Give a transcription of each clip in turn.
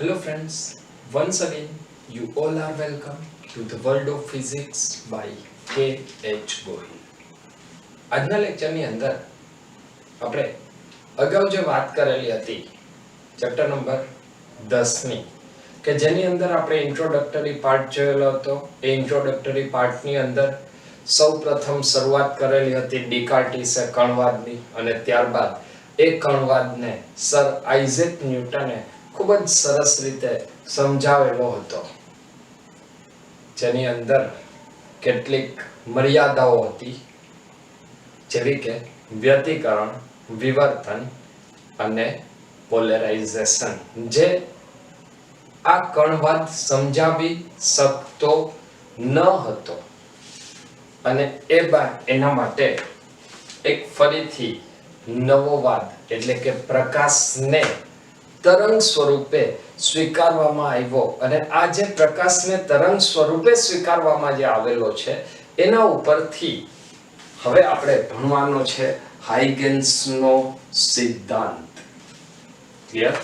Hello friends, once again you all are welcome to the world of physics by K.H. Gohil. આજના લેક્ચરની અંદર આપણે અગાઉ જે વાત કરેલી હતી ચેપ્ટર નંબર 10 ની કે જેની અંદર આપણે ઇન્ટ્રોડક્ટરી પાર્ટ જોયેલો હતો. એ ઇન્ટ્રોડક્ટરી પાર્ટની અંદર સૌપ્રથમ શરૂઆત કરેલી હતી ડિકાર્ટીસે કણવાદની અને ત્યારબાદ એ કણવાદને સર આઇઝેક ન્યૂટને ખૂબ જ સરસ રીતે સમજાવેલો હતો, જેની અંદર કેટલીક મર્યાદાઓ હતી જેવી કે વ્યતિકરણ, વિવર્તન અને પોલેરાઇઝેશન, જે આ કણવાદ સમજાવી શકતો ન હતો. અને એના માટે એક ફરીથી નવો વાદ એટલે કે પ્રકાશને તરંગ સ્વરૂપે સ્વીકારવામાં આવ્યો. અને આ જે પ્રકાશને તરંગ સ્વરૂપે સ્વીકારવામાં જે આવેલો છે એના ઉપરથી હવે આપણે ભણવાનો છે હાઇગેન્સનો સિદ્ધાંત. ક્લિયર?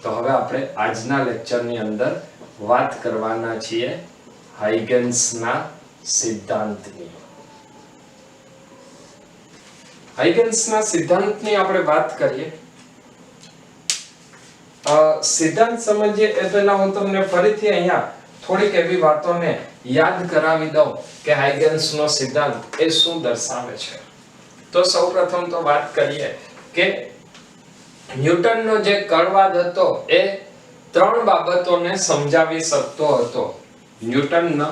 તો હવે આપણે આજના લેક્ચરની અંદર વાત કરવાના છીએ હાઇગેન્સના સિદ્ધાંતની. હાઇગેન્સના સિદ્ધાંતની આપણે વાત કરીએ. સિદ્ધાંત સમજીએ એ પહેલા હું તમને ફરીથી અહીંયા થોડીક એવી વાતોને યાદ કરાવી દઉં કે હાઇગેન્સનો સિદ્ધાંત એ શું દર્શાવે છે. તો સૌપ્રથમ તો વાત કરીએ કે ન્યૂટનનો જે કણવાદ હતો એ ત્રણ બાબતોને સમજાવી શકતો હતો. ન્યૂટનનો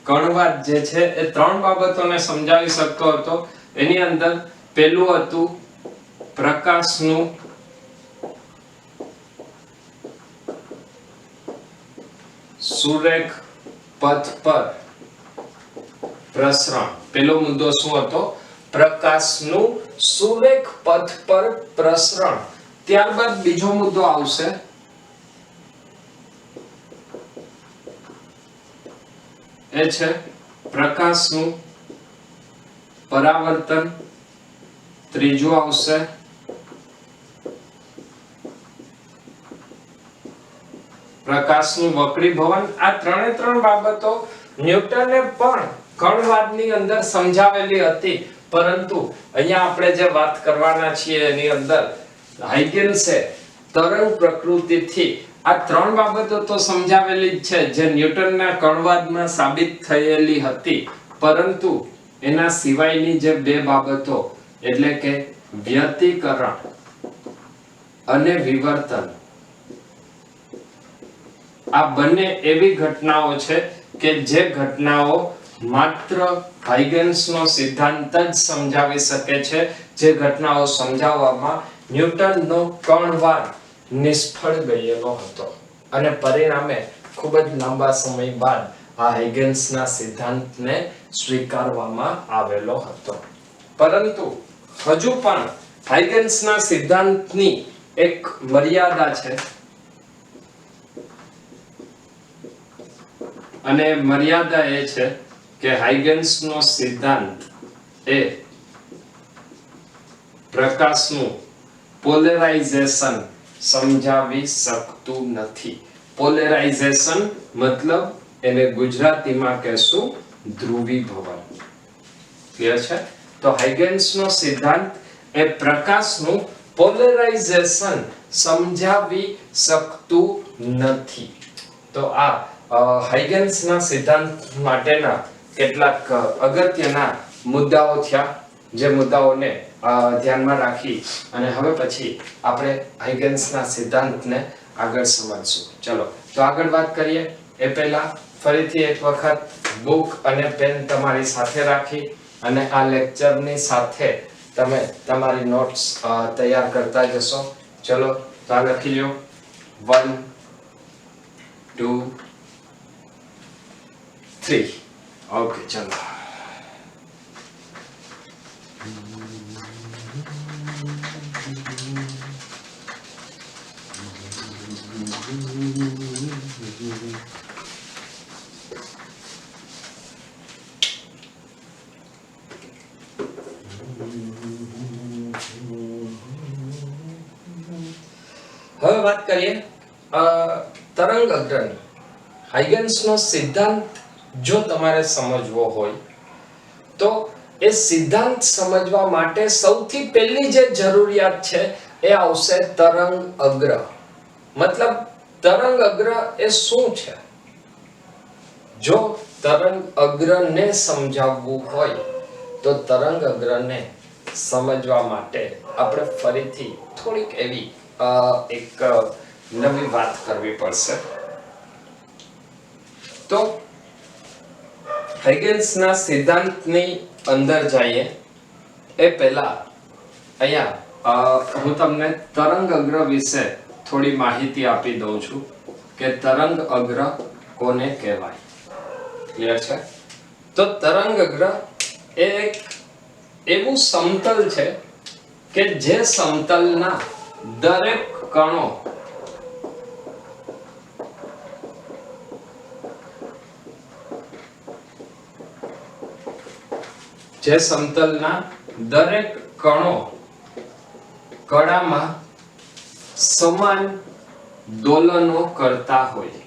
કણવાદ જે છે એ ત્રણ બાબતોને સમજાવી શકતો હતો. એની અંદર પહેલું હતું પ્રકાશનું સુરેખ પથ પર પ્રસરણ. પહેલો મુદ્દો શું હતો? પ્રકાશનું સુરેખ પથ પર પ્રસરણ. ત્યારબાદ બીજો મુદ્દો આવશે એ છે પ્રકાશનું પરાવર્તન. ત્રીજું આવશે પ્રકાશનું વક્રીભવન. આ ત્રણ બાબતો ન્યૂટને પણ કણવાદની અંદર સમજાવેલી હતી, પરંતુ અહીંયા આપણે જે વાત કરવાના છીએ એની અંદર હાઇગેન્સે તરંગ પ્રકૃતિથી આ ત્રણ બાબતો તો સમજાવેલી જ છે જે ન્યૂટનના કણવાદમાં સાબિત થયેલી હતી, પરંતુ એના સિવાયની જે બે બાબતો એટલે કે વ્યતિકરણ અને વિવર્તન, આ બંને એવી ઘટનાઓ છે કે જે ઘટનાઓ માત્ર હાઇગેન્સનો સિદ્ધાંત જ સમજાવી શકે છે. જે ઘટનાઓ સમજાવવામાં ન્યૂટનનો કણવાદ નિષ્ફળ ગયેલો હતો અને પરિણામે ખૂબ જ લાંબા સમય બાદ આ હાઇગેન્સના સિદ્ધાંતને સ્વીકારવામાં આવેલો હતો. પરંતુ હજુ પણ હાઇગેન્સના સિદ્ધાંતની એક મર્યાદા છે, અને મર્યાદા એ છે કે હાઇગેન્સનો સિદ્ધાંત એ પ્રકાશનું પોલેરાઇઝેશન સમજાવી શકતું નથી. પોલેરાઇઝેશન મતલબ એને ગુજરાતીમાં કહેશું ધ્રુવીભવન. ક્લિયર છે? તો હાઇગેન્સનો સિદ્ધાંત એ પ્રકાશનું પોલેરાઇઝેશન સમજાવી શકતું નથી. તો આ હાઇગેન્સના સિદ્ધાંત માટેના કેટલાક અગત્યના મુદ્દાઓ થયા, જે મુદ્દાઓને ધ્યાનમાં રાખી અને હવે પછી આપણે હાઇગેન્સના સિદ્ધાંતને આગળ સમજીશું. ચલો તો આગળ વાત કરીએ એ પહેલા ફરીથી એક વખત બુક અને પેન તમારી સાથે રાખી અને આ લેક્ચરની સાથે તમે તમારી નોટ્સ તૈયાર કરતા જશો. ચલો તો આ લખી લો 1 2 3. ઓકે, ચલો. હવે વાત કરીએ તરંગ અગ્રની હાઇગન્સનો સિદ્ધાંત જો તમારે સમજવો હોય તો એ સિદ્ધાંત સમજવા માટે સૌથી પહેલી જે જરૂરિયાત છે એ આવશે તરંગ અગ્ર. મતલબ તરંગ અગ્ર એ શું છે? જો તરંગ અગ્રને સમજાવવું હોય તો તરંગ અગ્રને સમજવા માટે આપણે ફરીથી થોડીક એવી એક નવી વાત કરવી પડશે. તો હાઇગન્સના સિદ્ધાંતની અંદર જઈએ એ પહેલા અહીંયા હું તમને તરંગ અગ્ર વિશે થોડી માહિતી આપી દઉં છું કે તરંગ અગ્ર કોને કહેવાય. ક્લિયર છે? તો તરંગ અગ્ર એ એક એવું સમતલ છે કે જે સમતલના દરેક કણો કડામાં સમાન દોલનો કરતા હોય.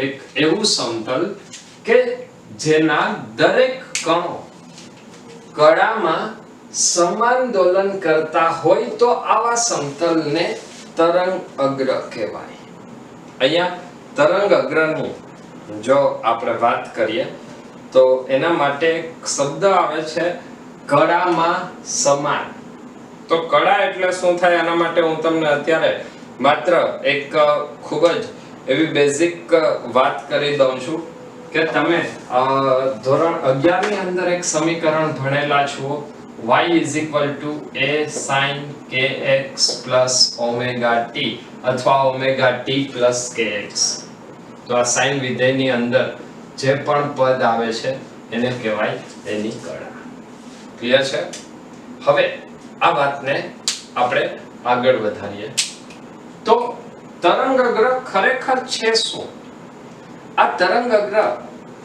એક એવું સમતલ કે જેના દરેક કણો કડામાં સમાન દોલન કરતા હોય તો આવા સમતલને તરંગ અગ્ર કહેવાય. અહીંયા તરંગ અગ્રની જો આપણે વાત કરીએ તો એના માટે એક શબ્દ આવે છે કડામાં સમાન. તો કડા એટલે શું થાય આના માટે હું તમને અત્યારે માત્ર એક ખૂબ જ એવી બેઝિક વાત કરી દઉં છું કે તમે ધોરણ 11 ની અંદર એક સમીકરણ ભણેલા છો y = a sin kx + omega t અથવા omega t + kx. તો આ sin વિધેયની અંદર જે પણ પદ આવે છે એને કહેવાય એની કડા. ક્લિયર છે? હવે આ વાતને આપણે આગળ વધારીએ તો તરંગ અગ્ર ખરેખર છે શું? આ તરંગ અગ્ર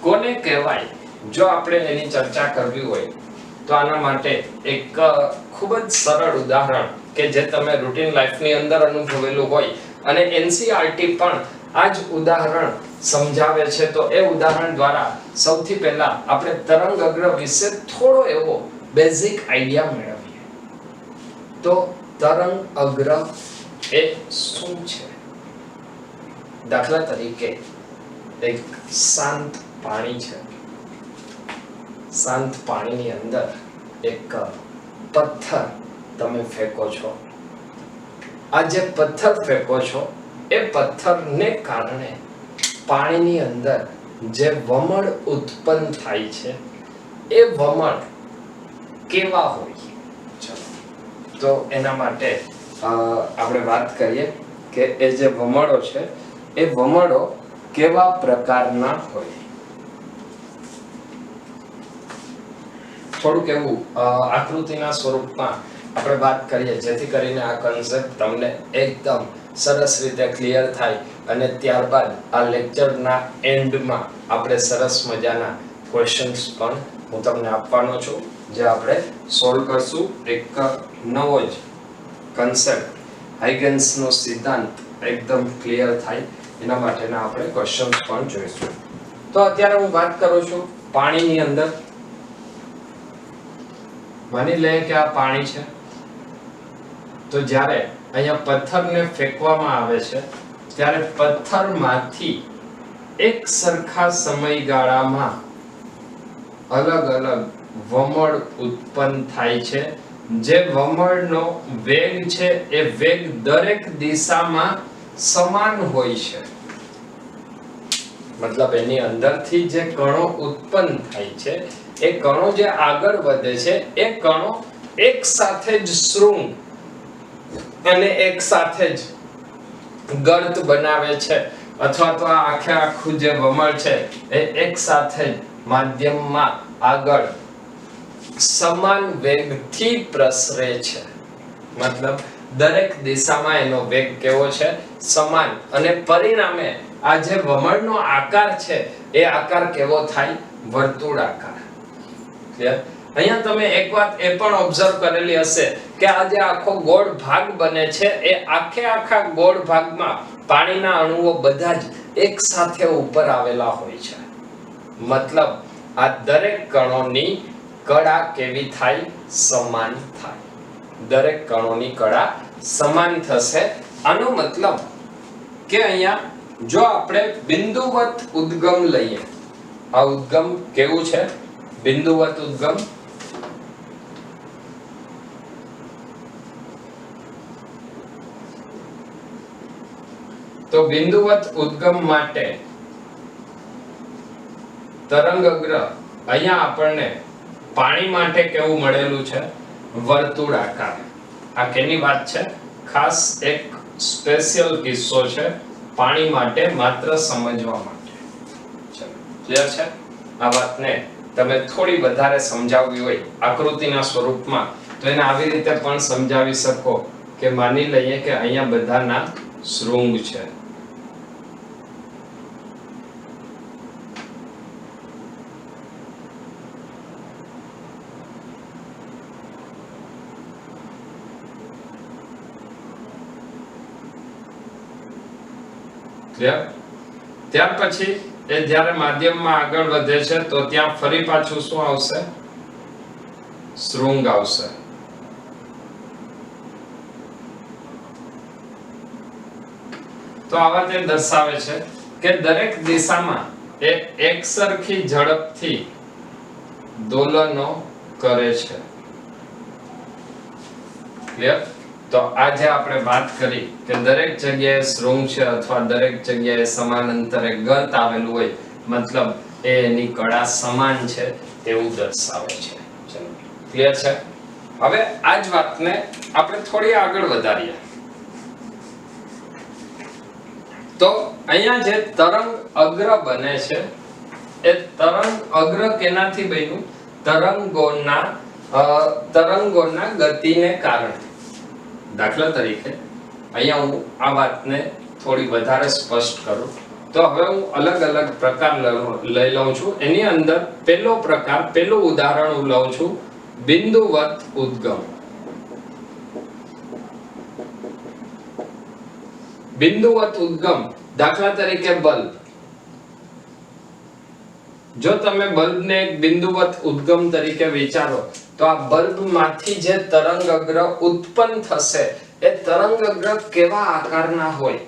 કોને કહેવાય? જો આપણે એની ચર્ચા કરવી હોય તો આના માટે એક ખૂબ જ સરળ ઉદાહરણ કે જે તમે રૂટીન લાઈફની અંદર અનુભવેલું હોય અને NCERT પણ આ જ ઉદાહરણ સમજાવે છે. તો એ ઉદાહરણ દ્વારા સૌથી પહેલા આપણે તરંગ અગ્ર વિશે થોડો એવો બેઝિક આઈડિયા મેળવીએ. તો તરંગ અગ્ર એ શું છે? દાખલા તરીકે એક શાંત પાણી છે. શાંત પાણીની અંદર એક પથ્થર તમે ફેંકો છો. આ જે પથ્થર ફેંકો છો એ પથ્થરને કારણે પાણીની અંદર જે વમળ ઉત્પન્ન થાય છે એ વમળ કેવા હોય? તો એના માટે આપણે વાત કરીએ કે એ જે વમળો છે એ વમળો કેવા પ્રકારના હોય. થોડુંક એવું આકૃતિના સ્વરૂપમાં આપણે વાત કરીએ જેથી કરીને આ કન્સેપ્ટ તમને એકદમ સરસ રીતે ક્લિયર થાય અને ત્યારબાદ આ લેક્ચરના એન્ડમાં આપણે સરસ મજાના ક્વેશ્ચન્સ પણ હું તમને આપવાનો છું જે આપણે સોલ્વ કરશું. એક નવો જ કન્સેપ્ટ હાઇગન્સનો સિદ્ધાંત એકદમ ક્લિયર થાય એના માટેના આપણે ક્વેશ્ચન્સ પણ જોઈશું. તો અત્યારે હું વાત કરું છું પાણીની અંદર. માની લઈએ કે આ પાણી છે. તો જ્યારે અહીંયા પથ્થરને ફેંકવામાં આવે છે ત્યારે પથ્થરમાંથી એક સરખા સમયગાળામાં અલગ અલગ વમળ ઉત્પન્ન થાય છે. જે વમળનો વેગ છે એ વેગ દરેક દિશામાં સમાન હોય છે. મતલબ એની અંદરથી જે કણો ઉત્પન્ન થાય છે એ કણો જે આગળ વધે છે એ કણો એક સાથે જ શૃંગ અને એક સાથે જ ગર્ત બનાવે છે અથવા તો આ આખું જે વમળ છે એ એક સાથે જ માધ્યમમાં આગળ સમાન વેગથી પ્રસરે છે. મતલબ દરેક દિશામાં એનો વેગ કેવો છે? સમાન. અને પરિણામે આ જે વમળનો આકાર છે એ આકાર કેવો થાય? વર્તુળાકાર. ક્લિયર? અહીંયા તમે એક વાત એ પણ ઓબ્ઝર્વ કરેલી હશે કે આ જે આખો ગોળ ભાગ બને છે એ આખા ગોળ ભાગમાં પાણીના અણુઓ બધા જ એક સાથે ઉપર આવેલા હોય છે. મતલબ આ દરેક કણોની કળા કેવી થાય? સમાન થાય. દરેક કણોની કળા સમાન થશે. આનો મતલબ કે અહીંયા જો આપણે બિંદુવત ઉદ્ગમ લઈએ, આ ઉદ્ગમ કેવું છે? બિંદુવત ઉદ્ગમ. તો બિંદુવત ઉદ્ગમ માટે તરંગઅગ્ર અહીંયા આપણને પાણી માટે કેવું મળેલું છે? વર્તુળાકાર. આ કેની વાત છે? ખાસ એક સ્પેશિયલ કિસ્સો છે પાણી માટે, માત્ર સમજવા માટે. ચલો, ક્લિયર છે? આ વાતને તમે થોડી વધારે સમજાવવી હોય આકૃતિના સ્વરૂપમાં તો એને આવી રીતે પણ સમજાવી શકો કે માની લઈએ કે અહીંયા બધાના શૃંગ છે. ત્યાર પછી એ જ્યારે માધ્યમમાં આગળ વધે છે તો ત્યાં ફરી પાછું શું આવશે? શૃંગ આવશે. તો આવા તે દર્શાવે છે કે દરેક દિશામાં એ એકસરખી ઝડપથી દોલનો કરે છે. ક્લિયર? તો આજે આપણે વાત કરી કે દરેક જગ્યાએ શૃંગ છે અથવા દરેક જગ્યાએ સમાન અંતરે ગર્ત આવેલું હોય, મતલબ એ એની કળા સમાન છે તેવું દર્શાવે છે. ચલો, ક્લિયર છે? હવે આ જ વાતને આપણે થોડી આગળ વધારીએ. તો અહીંયા જે તરંગ અગ્ર બને છે એ તરંગ અગ્ર કેનાથી બન્યું? તરંગોના ગતિને કારણે. દાખલા તરીકે અહીંયા હું આ વાતને થોડી વધારે સ્પષ્ટ કરું તો હવે હું અલગ અલગ પ્રકાર લઈ લઉં છું. એની અંદર પહેલું ઉદાહરણ હું લઉં છું બિંદુવત ઉદ્ગમ. બિંદુવત ઉદ્ગમ, દાખલા તરીકે બલ્બ. જો તમે બલ્બને એક બિંદુવત ઉદ્ગમ તરીકે વિચારો તો આ બલ્બમાંથી જે તરંગઅગ્ર ઉત્પન્ન થશે એ તરંગઅગ્ર કેવા આકારના હોય?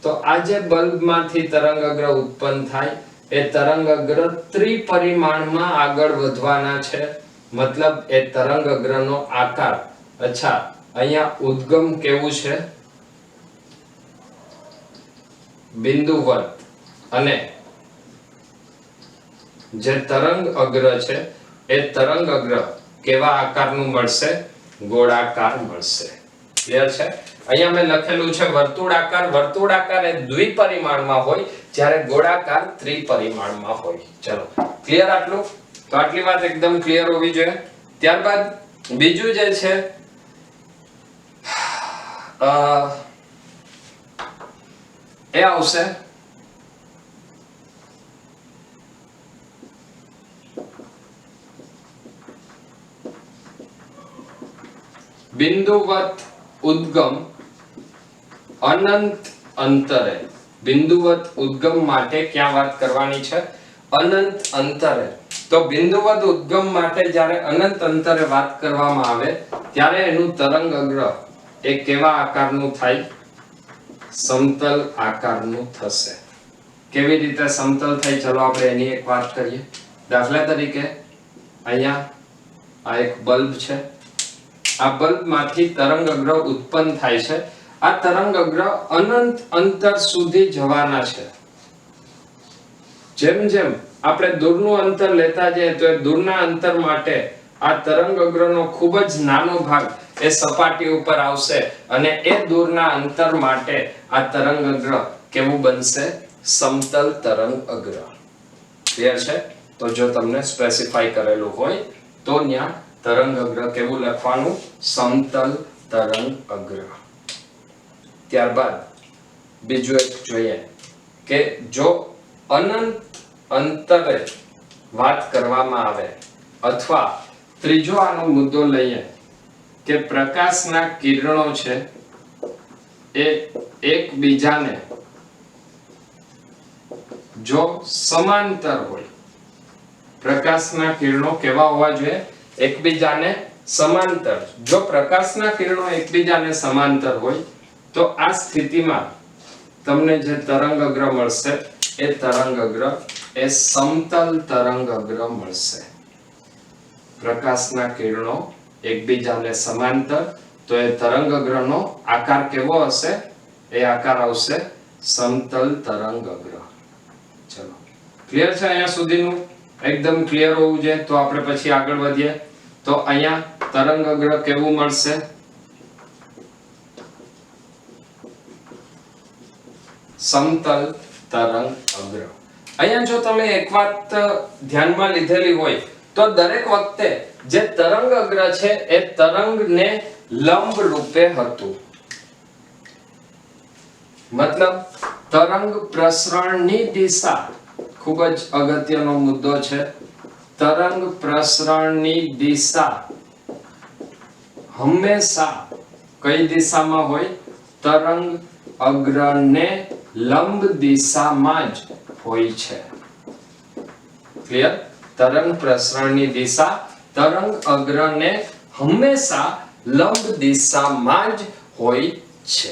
તો આ જે બલ્બમાંથી તરંગઅગ્ર ઉત્પન્ન થાય એ તરંગઅગ્ર ત્રિપરિમાણમાં આગળ વધવાના છે. મતલબ એ તરંગઅગ્રનો આકાર. અચ્છા, અહીંયા ઉદ્ગમ કેવું છે? બિંદુવત. અને જે તરંગઅગ્ર છે એ તરંગઅગ્ર કેવા આકારનું મળશે? ગોળાકાર મળશે. ક્લિયર છે? અહીંયા મેં લખેલું છે વર્તુળાકાર. વર્તુળાકાર એ દ્વિપરિમાણમાં હોય જ્યારે ગોળાકાર ત્રિપરિમાણમાં હોય. ચલો, ક્લિયર આટલું? તો આટલી વાત એકદમ ક્લિયર હોવી જોઈએ. ત્યારબાદ બીજું જે છે એ આવશે બિંદુવત ઉદ્ગમ અનંત અંતરે. બિંદુવત ઉદ્ગમ માટે ક્યાં વાત કરવાની છે? અનંત અંતરે. તો બિંદુવત ઉદ્ગમ માટે જ્યારે અનંત અંતરે વાત કરવામાં આવે ત્યારે એનું તરંગઅગ્ર એ કેવા આકારનું થાય? સમતલ આકારનું થશે. કેવી રીતે સમતલ થાય? ચલો આપણે એની એક વાત કરીએ. દાખલા તરીકે અહીંયા આ એક બલ્બ છે. આ બલ્બમાંથી તરંગઅગ્ર ઉત્પન્ન થાય છે. આ તરંગઅગ્ર અનંત અંતર સુધી જવાના છે. જેમ જેમ આપણે દૂરનું અંતર લેતા જઈએ તો એ દૂરના અંતર માટે આ તરંગઅગ્રનો ખૂબ જ નાનો ભાગ એ સપાટી ઉપર આવશે અને એ દૂરના અંતર માટે આ તરંગઅગ્ર કેવું બનશે? સમતલ તરંગઅગ્ર. ક્લિયર છે? તો જો તમને સ્પેસિફાઈ કરેલું હોય તો ત્યાં તરંગઅગ્ર કેવું લખવાનું? સમતલ તરંગઅગ્ર. ત્યારબાદ બીજું એક જોઈએ કે જો અનંત અંતરે વાત કરવામાં આવે અથવા ત્રીજો આનો મુદ્દો લઈએ કે પ્રકાશના કિરણો છે એ એકબીજાને જો સમાંતર હોય, પ્રકાશના કિરણો કેવા હોવા જોઈએ? એકબીજાને સમાંતર. જો પ્રકાશના કિરણો એકબીજાને સમાંતર હોય તો આ સ્થિતિમાં તમને જે તરંગઅગ્ર મળશે એ તરંગઅગ્ર એ સમતલ તરંગઅગ્ર મળશે. પ્રકાશના કિરણો એકબીજાને સમાંતર તો એ તરંગઅગ્રનો આકાર કેવો હશે? એ આકાર આવશે સમતલ તરંગઅગ્ર. ચલો, ક્લિયર છે અહીંયા સુધીનું? એકદમ ક્લિયર હોવું જોઈએ. તો આપણે પછી આગળ વધીએ. તો અહીંયા તરંગઅગ્ર કેવું મળશે? સમતલ તરંગઅગ્ર. અહીંયા જો તમે એક વાત ધ્યાનમાં લીધેલી હોય તો દરેક વખતે જે તરંગઅગ્ર છે એ તરંગને લંબ રૂપે હતું. મતલબ તરંગ પ્રસરણની દિશા ખૂબ જ અગત્યનો મુદ્દો છે. તરંગ પ્રસરણની દિશા હંમેશા કઈ દિશામાં હોય? તરંગ અગ્રને લંબ દિશામાં જ હોય છે. ક્લિયર? તરંગ પ્રસરણની દિશા તરંગ અગ્રને હંમેશા લંબ દિશામાં જ હોય છે.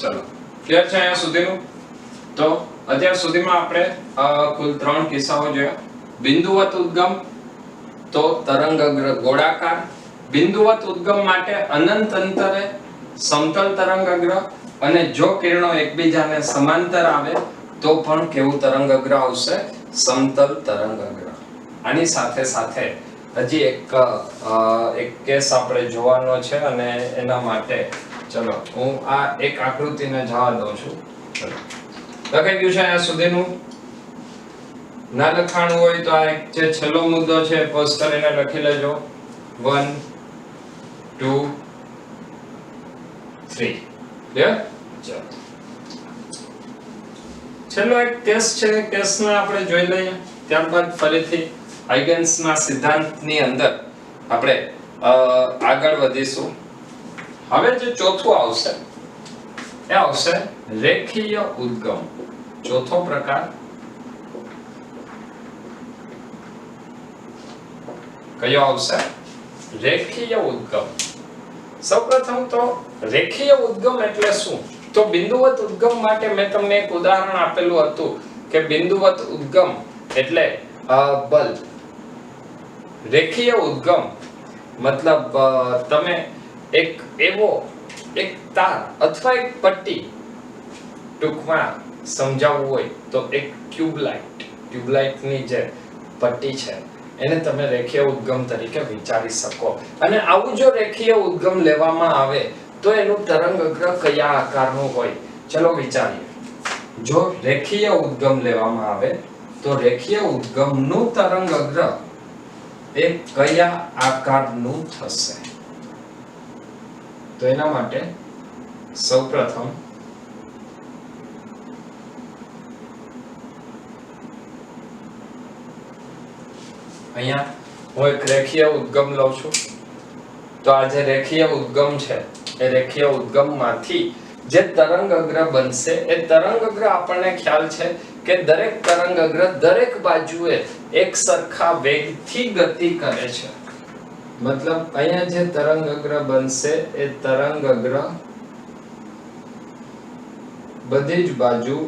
ચલો, ક્લિયર છે અહીંયા સુધીનું? તો અત્યાર સુધીમાં આપણે કુલ 3 કિસ્સાઓ જોયા. બિંદુવત ઉદ્ગમ, તો તરંગઅગ્ર ગોળાકાર. બિંદુવત ઉદ્ગમ માટે અનંત અંતરે સમતલ તરંગઅગ્ર, અને જો કિરણો એકબીજાને સમાંતર આવે તો પણ કેવું તરંગઅગ્ર આવશે? સમતલ તરંગઅગ્ર. આની સાથે સાથે હજી એક કેસ આપણે જોવાનો છે અને એના માટે ચલો હું આ એક આકૃતિને જવા દઉં છું. ચલો, લખાઈ ગયું છે અહીંયા સુધીનું? ના લખાણું હોય તો આ એક જે છેલ્લો મુદ્દો છે પોઝ કરીને લખી લેજો. 1 2 3. ક્લિયર? ચલો, છેલ્લો એક કેસ છે. કેસને આપણે જોઈ લઈએ, ત્યારબાદ ફરીથી હાઇગન્સના સિદ્ધાંતની અંદર આપણે આગળ વધીશું. હવે જે ચોથું આવશે એ આવશે રેખીય ઉદ્ગમ. ચોથો પ્રકાર કયો આવશે? રેખીય ઉદ્ગમ. સૌપ્રથમ તો રેખીય ઉદ્ગમ એટલે શું? તો બિંદુવત ઉદ્ગમ માટે મેં તમને એક ઉદાહરણ આપેલું હતું કે બિંદુવત ઉદ્ગમ એટલે બલ્બ. રેખીય ઉદ્ગમ મતલબ તમે એક તાર અથવા એક પટ્ટી, ટૂંકમાં સમજાવવું હોય તો એક ટ્યુબલાઇટની જે પટ્ટી છે એને તમે રેખીય ઉદ્ગમ તરીકે વિચારી શકો. અને આવું જો રેખીય ઉદ્ગમ લેવામાં આવે તો એનું તરંગઅગ્ર કયા આકારનું હોય? ચલો વિચારીએ. જો રેખીય ઉદ્ગમ લેવામાં આવે તો રેખીય ઉદ્ગમનું તરંગઅગ્ર એ કયા આકારનું થશે? તો એના માટે સૌપ્રથમ અહીંયા હું એક રેખીય ઉદ્ગમ લઉં છું. તો આ જે રેખીય ઉદ્ગમ છે એ રેખીય ઉદ્ગમમાંથી જે તરંગઅગ્ર બનશે એ તરંગઅગ્ર આપણને ખ્યાલ છે કે દરેક તરંગઅગ્ર દરેક બાજુએ એક સરખા વેગથી ગતિ કરે છે. મતલબ અહીંયા જે તરંગઅગ્ર બનશે એ તરંગઅગ્ર બધી જ બાજુ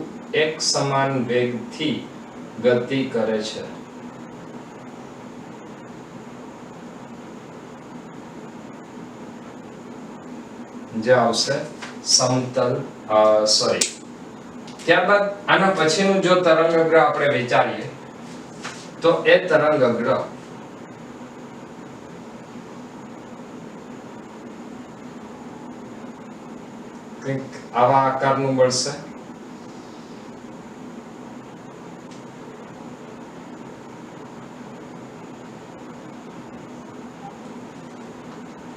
એક સમાન વેગથી ગતિ કરે છે. જે આવશે સમતલ ત્યારબાદ આના પછીનું જો તરંગઅગ્ર આપણે વિચારીએ તો એ તરંગઅગ્ર કંઈક આવા આકારનું મળશે.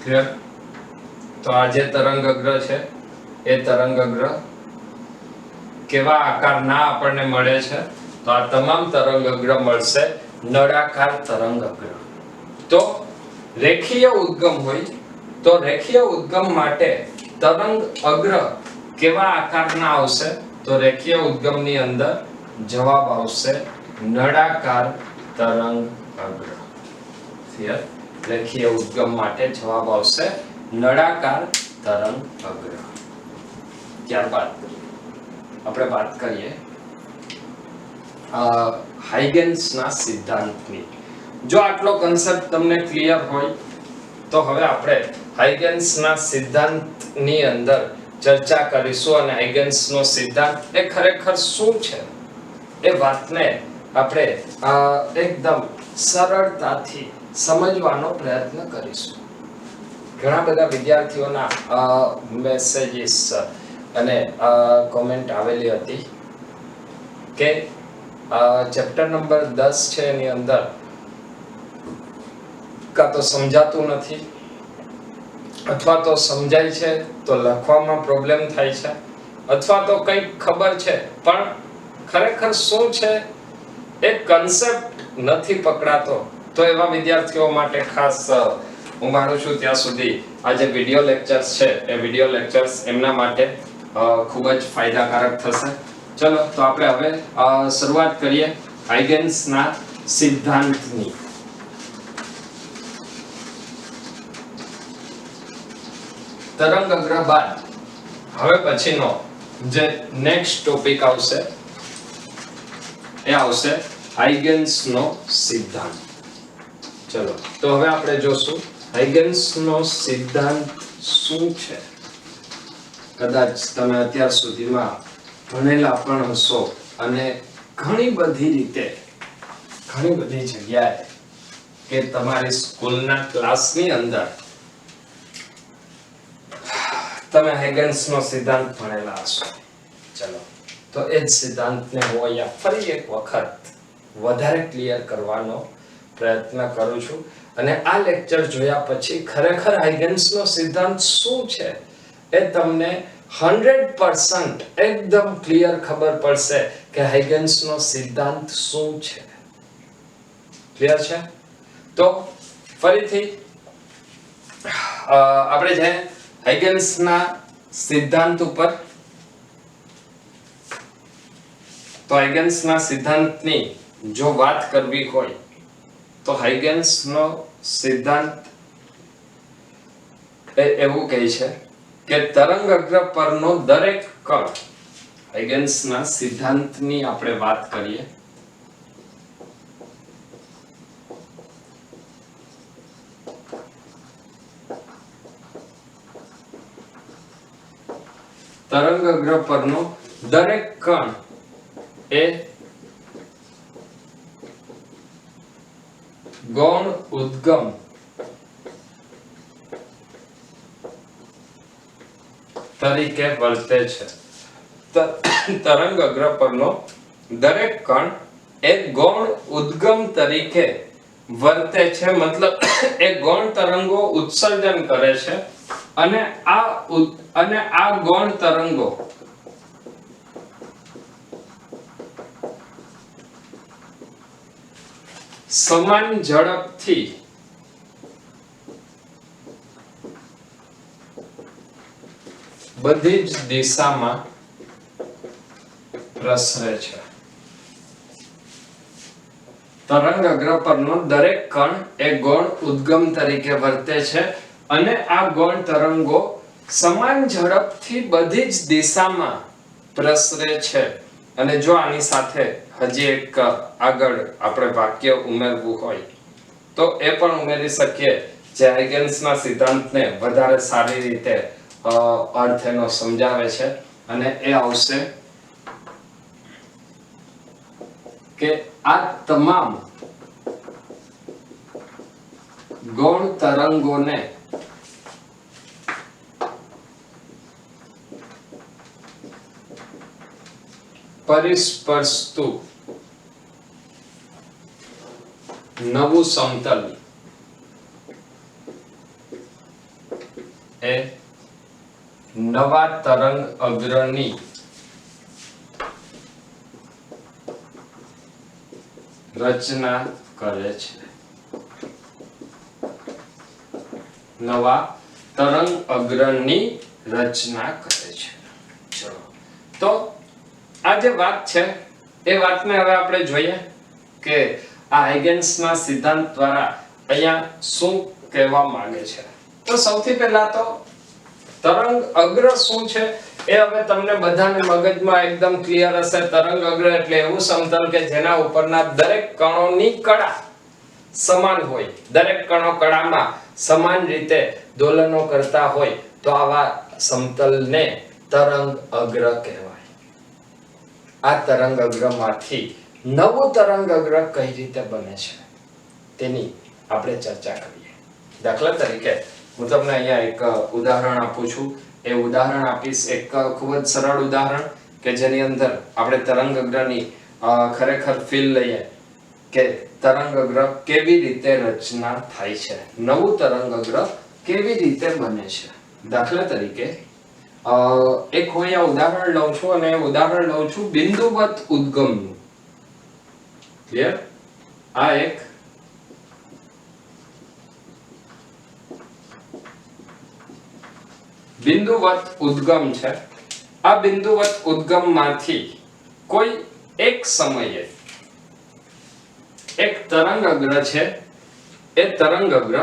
ક્લિયર? તો આ જે તરંગઅગ્ર છે એ તરંગઅગ્ર કેવા આકારના આપણને મળે છે? તો આ તમામ તરંગઅગ્ર મળશે નળાકાર તરંગઅગ્ર. તો રેખીય ઉદ્ગમ હોય તો રેખીય ઉદ્ગમ માટે તરંગ અગ્ર કેવા આકારના આવશે? તો રેખીય ઉદ્ગમની અંદર જવાબ આવશે નળાકાર તરંગ અગ્ર. ક્લિયર? રેખીય ઉદ્ગમ માટે જવાબ આવશે નળાકાર તરંગ અગ્ર. ત્યારબાદ આપણે વાત કરીએ હાઇગેન્સના સિદ્ધાંતની. જો આટલો કન્સેપ્ટ તમને ક્લિયર હોય તો હવે આપણે હાઇગેન્સના સિદ્ધાંતની અંદર ચર્ચા કરીશું અને હાઇગેન્સનો સિદ્ધાંત એ ખરેખર શું છે એ વાતને આપણે એકદમ સરળતાથી સમજવાનો પ્રયત્ન કરીશું. ઘણા બધા વિદ્યાર્થીઓના મેસેજીસ અને કોમેન્ટ આવેલી હતી કે ચેપ્ટર નંબર 10 છે એની અંદર કાં તો સમજાતું નથી અથવા તો સમજાય છે તો લખવામાં પ્રોબ્લેમ થાય છે અથવા તો કંઈક ખબર છે પણ ખરેખર શું છે એ કન્સેપ્ટ નથી પકડાતો. તો એવા વિદ્યાર્થીઓ માટે ખાસ હું માનું છું ત્યાં સુધી આ જે વિડિયો લેક્ચર્સ છે એ વિડિયો લેક્ચર્સ એમના માટે ખૂબ જ ફાયદાકારક થશે. ચલો તો આપણે હવે શરૂઆત કરીએ હાઇગેન્સના સિદ્ધાંતની. તરંગ અગ્ર બાદ હવે પછીનો જે નેક્સ્ટ ટોપિક આવશે એ આવશે હાઇગેન્સનો સિદ્ધાંત. ચલો તો હવે આપણે જોશું હાઇગેન્સનો સિદ્ધાંત શું છે. કદાચ તમે અત્યાર સુધીમાં ભણેલા પણ હશો અને ઘણી બધી રીતે ઘણી બધી જગ્યાએ કે તમારી સ્કૂલના ક્લાસની અંદર તમે હાઇગેન્સનો સિદ્ધાંત ભણેલા હશો. ચલો તો એ જ સિદ્ધાંતને હું અહીંયા ફરી એક વખત વધારે ક્લિયર કરવાનો પ્રયત્ન કરું છું અને આ લેક્ચર જોયા પછી ખરેખર હાઇગેન્સનો સિદ્ધાંત શું છે એ તમને 100% એકદમ ક્લિયર ખબર પડશે કે હાઇગેન્સનો સિદ્ધાંત શું છે. ક્લિયર છે? તો ફરીથી આપણે જે હાઇગેન્સના સિદ્ધાંત ઉપર તો હાઇગેન્સના સિદ્ધાંતની જો વાત કરવી હોય તો હાઇગેન્સનો સિદ્ધાંત એવું કહે છે કે તરંગ અગ્ર પરનો દરેક કણ હાઇગેન્સના સિદ્ધાંતની આપણે વાત કરીએ તરંગ અગ્ર પરનો દરેક કણ એ ગૌણ ઉદ્ગમ તરીકે વર્તે છે. તરંગ અગ્ર પરનો દરેક કણ એક ગૌણ ઉદ્ગમ તરીકે વર્તે છે, મતલબ એ ગૌણ તરંગો ઉત્સર્જન કરે છે અને આ ગૌણ તરંગો સમાન ઝડપથી બધી જ દિશામાં પ્રસરે છે. તરંગ અગ્ર પરનો દરેક કણ એ ગૌણ ઉદ્ગમ તરીકે વર્તે છે અને આ ગૌણ તરંગો સમાન ઝડપથી બધી જ દિશામાં પ્રસરે છે. અને જો આની સાથે હજી એક આગળ આપણે વાક્ય ઉમેરવું હોય તો એ પણ ઉમેરી શકીએ જે હાઇગેન્સના સિદ્ધાંતને વધારે સારી રીતે અર્થ એનો સમજાવે છે અને એ આવશે કે આ તમામ ગૌણ તરંગોને પરિસ્પર્શતું નવું સમતલ એ નવા તરંગ અગ્રની રચના કરે છે. નવા તરંગ અગ્રની રચના કરે છે. ચલો તો આ જે વાત છે એ વાતને હવે આપણે જોઈએ કે આ હાઇગન્સના સિદ્ધાંત દ્વારા અહીંયા શું કહેવા માંગે છે. તો સૌથી પહેલા તો તરંગ અગ્ર શું છે એ હવે તમને બધાને મગજમાં એકદમ ક્લિયર હશે. તરંગ અગ્ર એટલે એવું સમતલ કે જેના ઉપરના દરેક કણોની કળા સમાન હોય, દરેક કણો કળામાં સમાન રીતે દોલનો કરતા હોય તો આવા સમતલને તરંગ અગ્ર કહેવાય. આ તરંગ અગ્રમાંથી નવું તરંગ અગ્ર કઈ રીતે બને છે તેની આપણે ચર્ચા કરીએ. દાખલા તરીકે હું તમને અહીંયા એક ઉદાહરણ આપું છું. એ ઉદાહરણ આપીશ, એક ખૂબ જ સરળ ઉદાહરણ કે જેની અંદર આપણે તરંગ અગ્રની ખરેખર ફીલ લઈએ કે તરંગ અગ્ર કેવી રીતે રચના થાય છે, નવું તરંગ અગ્ર કેવી રીતે બને છે. દાખલા તરીકે એક હું અહીંયા ઉદાહરણ લઉં છું અને ઉદાહરણ લઉં છું બિંદુવત ઉદ્ગમનું. ક્લિયર? આ એક બિંદુવત ઉદ્ગમ છે. આ બિંદુવત ઉદ્ગમમાંથી કોઈ એક સમયે એક તરંગ અગ્ર છે. એ તરંગ અગ્ર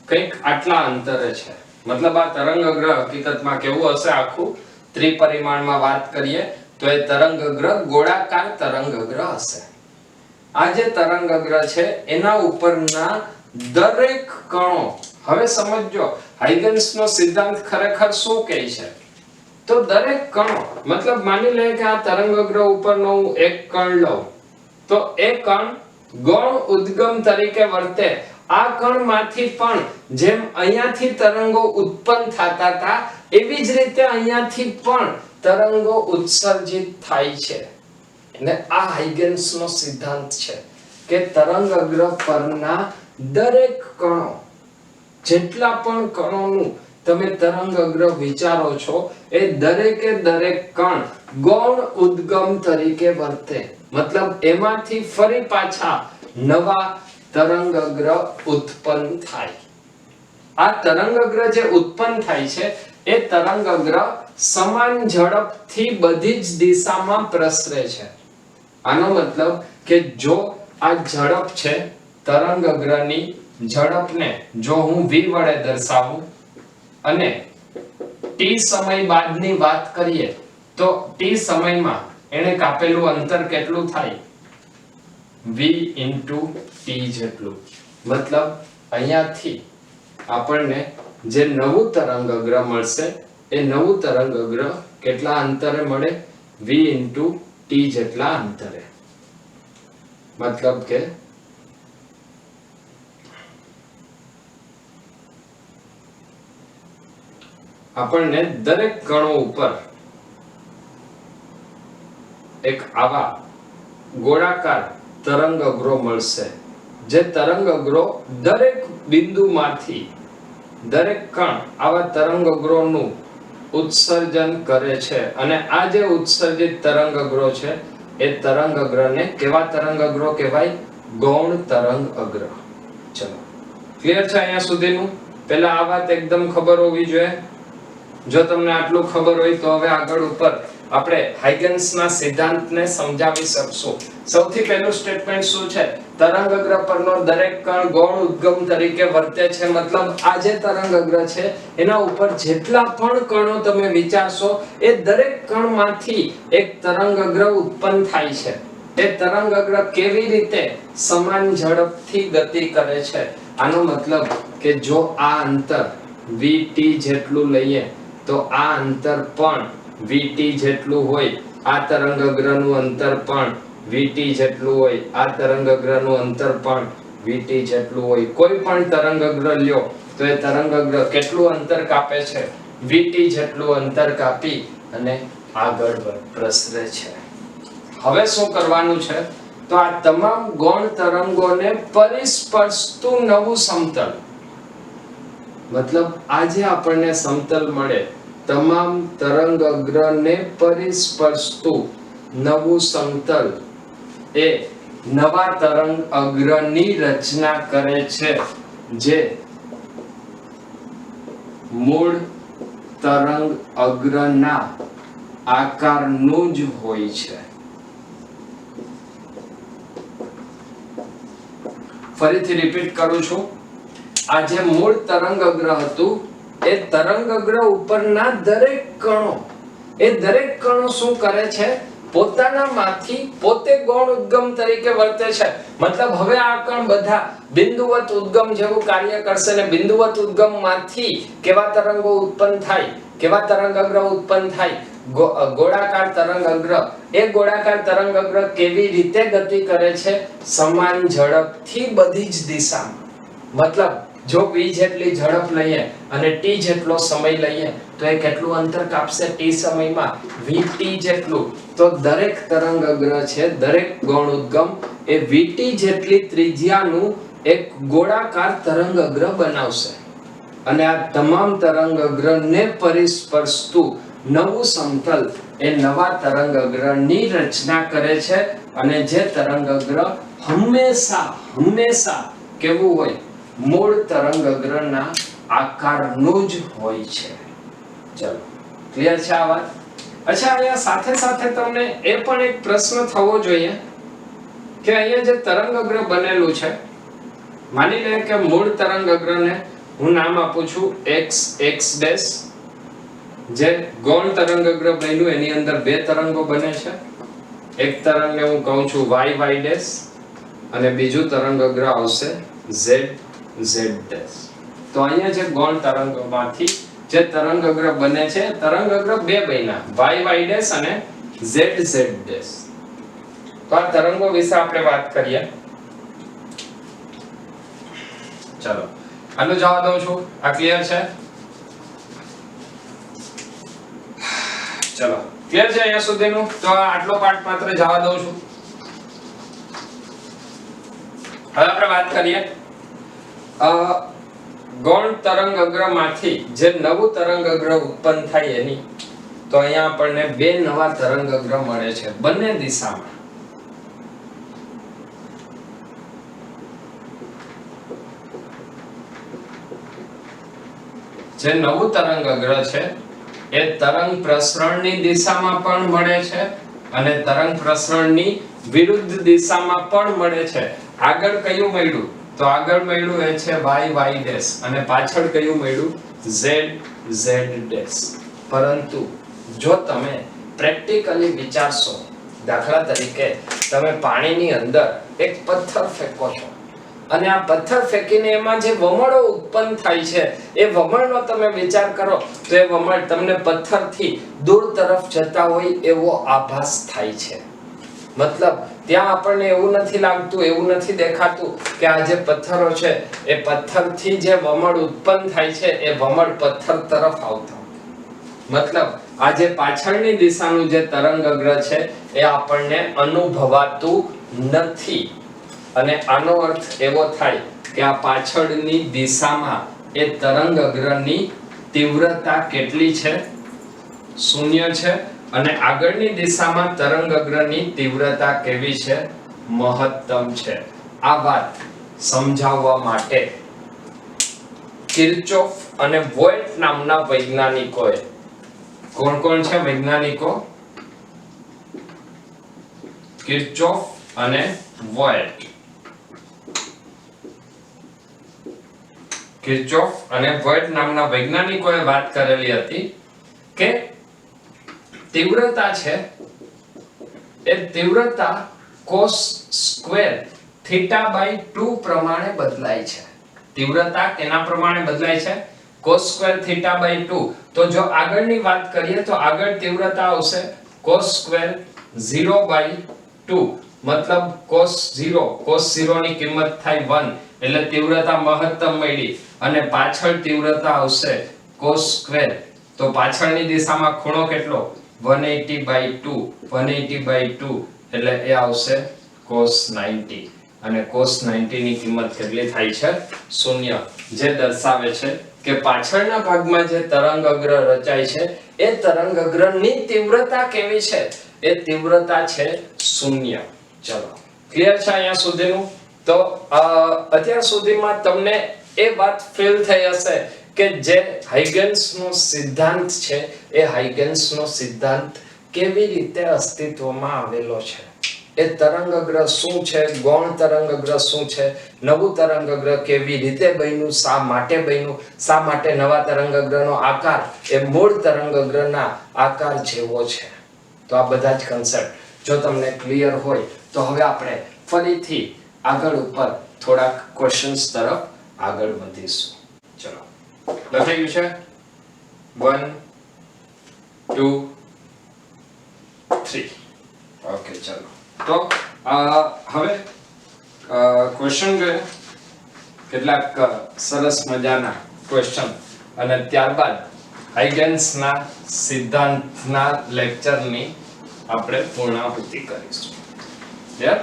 કંઈક આટલા અંતરે છે. મતલબ આ તરંગ અગ્ર હકીકતમાં કેવું હશે, આખું ત્રિપરિમાણમાં વાત કરીએ તો એ તરંગ અગ્ર ગોળાકાર તરંગ અગ્ર હશે. આ જે તરંગ અગ્ર છે એના ઉપરના દરેક કણો, હવે સમજો હાઇગન્સનો સિદ્ધાંત ખરેખર શું કહે છે. તો દરેક કણો, મતલબ માની લે કે આ તરંગ અગ્ર ઉપરનો હું એક કણ લઉં તો એ કણ ગૌણ ઉદ્ગમ તરીકે વર્તે. આ કણમાંથી પણ જેમ અહીંયાથી તરંગો ઉત્પન્ન થતા હતા એવી જ રીતે અહીંયાથી પણ તરંગો ઉત્સર્જિત થાય છે. અને આ હાઇગન્સનો સિદ્ધાંત છે કે તરંગ અગ્ર પરના દરેક કણો, જેટલા પણ કણોનું તમે તરંગ અગ્ર વિચારો છો એ દરેકે દરેક કણ ગૌણ ઉદ્ગમ તરીકે વર્તે. મતલબ એમાંથી ફરી પાછા નવા તરંગ અગ્ર ઉત્પન્ન થાય. આ તરંગ અગ્ર જે ઉત્પન્ન થાય છે એ તરંગ અગ્ર સમાન ઝડપથી બધી જ દિશામાં પ્રસરે છે. આનો મતલબ કે જો આ ઝડપ છે, તરંગ અગ્રની ઝડપને જો હું v વડે દર્શાવું અને t સમય બાદની વાત કરીએ તો t સમયમાં એને કાપેલું અંતર કેટલું થાય? v * t જેટલું. મતલબ અહીંયાથી આપણને જે નવું તરંગ અગ્ર મળશે એ નવું તરંગ અગ્ર કેટલા અંતરે મળે? v * t જેટલા અંતરે. મતલબ કે આપણને દરેક કણો ઉપર એક આવા ગોળાકાર તરંગ અગ્રો મળશે. જે તરંગ અગ્રો દરેક બિંદુમાંથી દરેક કણ આવા તરંગ અગ્રોનું ઉત્સર્જન કરે છે. અને આ જે ઉત્સર્જિત તરંગ અગ્રો છે એ તરંગ અગ્રને કેવા તરંગ અગ્રો કહેવાય? ગૌણ તરંગ અગ્ર. ચલો, ક્લિયર છે અહીંયા સુધીનું? પહેલા આ વાત એકદમ ખબર હોવી જોઈએ. જો તમને આટલું ખબર હોય તો હવે આગળ ઉપર આપણે હાઇગન્સના સિદ્ધાંતને સમજાવી શકશું. સૌથી પહેલું સ્ટેટમેન્ટ શું છે? તરંગ અગ્ર પરનો દરેક કણ ગૌણ ઉદ્ગમ તરીકે વર્તે છે. મતલબ આ જે તરંગ અગ્ર છે એના ઉપર જેટલા પણ કણો તમે વિચારશો એ દરેક કણમાંથી એક તરંગ અગ્ર ઉત્પન્ન થાય છે. એ તરંગ અગ્ર કેવી રીતે સમાન ઝડપથી ગતિ કરે છે? આનો મતલબ કે જો આ અંતર vt જેટલું લઈએ તો આ અંતર પણ vt જેટલું હોય, આ તરંગ અગ્રનું અંતર પણ vt જેટલું હોય, આ તરંગ અગ્રનું અંતર પણ vt જેટલું હોય. કોઈ પણ તરંગ અગ્ર લ્યો તો એ તરંગ અગ્ર કેટલું અંતર કાપે છે? vt જેટલું અંતર કાપી અને આગળ પ્રસરે છે. હવે શું કરવાનું છે? તો આ તમામ ગૌણ તરંગોને પરિસ્પર્શતું નવું સમતલ, મતલબ આજે આપણને સમતલ મળે તમામ તરંગ અગ્રને પરિસ્પર્શતું નવું સમતલ એ નવા તરંગ અગ્રની રચના કરે છે જે મૂળ તરંગ અગ્રના આકારનું જ હોય છે. ફરીથી રિપીટ કરું છું. આ જે મૂળ તરંગ અગ્ર હતું એ તરંગ અગ્ર ઉપરના દરેક કણો શું કરે છે? પોતાનામાંથી પોતે ગૌણ ઉદ્ગમ તરીકે વર્તે છે. મતલબ હવે આ કણ બધા બિંદુવત ઉદ્ગમ જેવું કાર્ય કરશે ને બિંદુવત ઉદ્ગમ માંથી કેવા તરંગો ઉત્પન્ન થાય, કેવા તરંગ અગ્ર ઉત્પન્ન થાય? ગોળાકાર તરંગ અગ્ર. એ ગોળાકાર તરંગ અગ્ર કેવી રીતે ગતિ કરે છે? સમાન ઝડપથી બધી જ દિશામાં. મતલબ જો v જેટલી ઝડપ લઈએ અને t જેટલો સમય લઈએ તો એ કેટલું અંતર કાપશે t સમયમાં? vt જેટલું. તો દરેક તરંગ અગ્ર છે, દરેક ગૌણ ઉદ્ગમ એ vt જેટલી ત્રિજ્યાનું એક ગોળાકાર તરંગ અગ્ર બનાવશે અને આ તમામ તરંગ અગ્રને પરિસ્પર્શતું નવું સમતલ એ નવા તરંગ અગ્રની રચના કરે છે અને જે તરંગ અગ્ર હંમેશા કેવું હોય? મૂળ તરંગ અગ્રના આકારનું જ હોય છે. ચલો, ક્લિયર છે આ વાત? અચ્છા, અહીંયા સાથે સાથે તમને એ પણ એક પ્રશ્ન થવો જોઈએ કે અહીંયા જે તરંગ અગ્ર બનેલું છે, માની લે કે મૂળ તરંગ અગ્રને હું નામ આપું છું x x'. જે ગૌણ તરંગ અગ્ર બન્યું એની અંદર બે તરંગો બને છે. એક તરંગને હું કહું છું y y' અને બીજું તરંગ અગ્ર આવશે z z'. તો અહીંયા જે ગૌણ તરંગોમાંથી જે તરંગ અગ્ર બને છે, તરંગ અગ્ર બે બન્યા y y' અને z z'. તો આ તરંગો વિશે આપણે વાત કરીએ. ચલો, આનો જવાબ દઉં છું. આ ક્લિયર છે? ચલો, ક્લિયર છે અહીંયા સુધીનું? તો આટલો પાઠ માત્ર જવા દઉં છું. હવે આપણે વાત કરીએ ગૌણ તરંગ અગ્રમાંથી જે નવું તરંગ અગ્ર ઉત્પન્ન થાય એની. તો અહીંયા આપણને બે નવા તરંગ અગ્ર મળે છે બંને દિશામાં. જે નવું તરંગ અગ્ર છે એ તરંગ પ્રસરણની દિશામાં પણ મળે છે અને તરંગ પ્રસરણની વિરુદ્ધ દિશામાં પણ મળે છે. આગળ કયું મળ્યું? તો આગળ મળ્યું એ છે y y' અને પાછળ કયું મળ્યું? z z'. પરંતુ જો તમે પ્રેક્ટિકલી વિચારશો, દાખલા તરીકે તમે પાણીની અંદર એક પથ્થર ફેંકો છો અને આ પથ્થર ફેંકીને એમાં જે વમળો ઉત્પન્ન થાય છે એ વમળનો તમે વિચાર કરો તો એ વમળ તમને પથ્થરથી દૂર તરફ જતા હોય એવો આભાસ થાય છે. મતલબ ત્યાં આપણને એવું નથી લાગતું, એવું નથી દેખાતું કે આ જે પથ્થરો છે એ પથ્થરથી જે વમળ ઉત્પન્ન થાય છે એ વમળ પથ્થર તરફ આવતો. મતલબ આ જે પાછળની દિશાનું જે તરંગ અગ્ર છે એ આપણને અનુભવાતું નથી. અને આનો અર્થ એવો થાય કે આ પાછળની દિશામાં એ તરંગ અગ્રની તીવ્રતા કેટલી છે? 0 છે. અને આગળની દિશામાં તરંગ અગ્રની તીવ્રતા કેવી છે? મહત્તમ છે. આ વાત સમજાવવા માટે કિર્ચોફ અને વોલ્ટ નામના વૈજ્ઞાનિકોએ, કોણ છે વૈજ્ઞાનિકો? કિર્ચોફ અને વોલ્ટ. કિર્ચોફ અને વોલ્ટ નામના વૈજ્ઞાનિકોએ વાત કરેલી હતી કે તીવ્રતા છે એ તીવ્રતા cos સ્ક્વેર θ/2 પ્રમાણે બદલાય છે. તીવ્રતા કેના પ્રમાણે બદલાય છે? cos square θ/2. તો જો આગળની વાત કરીએ તો આગળ તીવ્રતા આવશે cos સ્ક્વેર 0/2. મતલબ cos 0 ની કિંમત થાય 1 એટલે તીવ્રતા મહત્તમ મળી. અને પાછળ તીવ્રતા આવશે cos સ્ક્વેર. તો પાછળની દિશામાં ખૂણો કેટલો? 180/2 એટલે એ આવશે cos 90. અને cos 90 ની કિંમત કેટલી થાય છે? 0. જે દર્શાવે છે કે પાછળના ભાગમાં જે તરંગ અગ્ર રચાય છે એ તરંગ અગ્રની તીવ્રતા કેવી છે? એ તીવ્રતા છે 0. ચલો, ક્લિયર છે અહીંયા સુધીનું? તો અત્યાર સુધીમાં તમને એ વાત ફીલ થઈ હશે કે જે હાઇગન્સનો સિદ્ધાંત છે એ હાઇગન્સનો સિદ્ધાંત કેવી રીતે અસ્તિત્વમાં આવેલો છે, એ તરંગગ્રહ શું છે, ગૌણ તરંગગ્રહ શું છે, નવું તરંગગ્રહ કેવી રીતે બન્યું, શા માટે બન્યું, શા માટે નવા તરંગગ્રહનો આકાર એ મૂળ તરંગગ્રહના આકાર જેવો છે. તો આ બધા જ કન્સેપ્ટ જો તમને ક્લિયર હોય તો હવે આપણે ફરીથી આગળ ઉપર થોડાક ક્વેશ્ચન્સ તરફ આગળ વધીશું. ચલો, લખાઈ ગયું છે 1 2 3. ઓકે, ચલો. તો હવે ક્વેશ્ચન જોઈએ, કેટલાક સરસ મજાના ક્વેશ્ચન, અને ત્યારબાદ હાઇગન્સના સિદ્ધાંતના લેક્ચરની આપણે પૂર્ણાહુતિ કરીશું. ક્લિયર?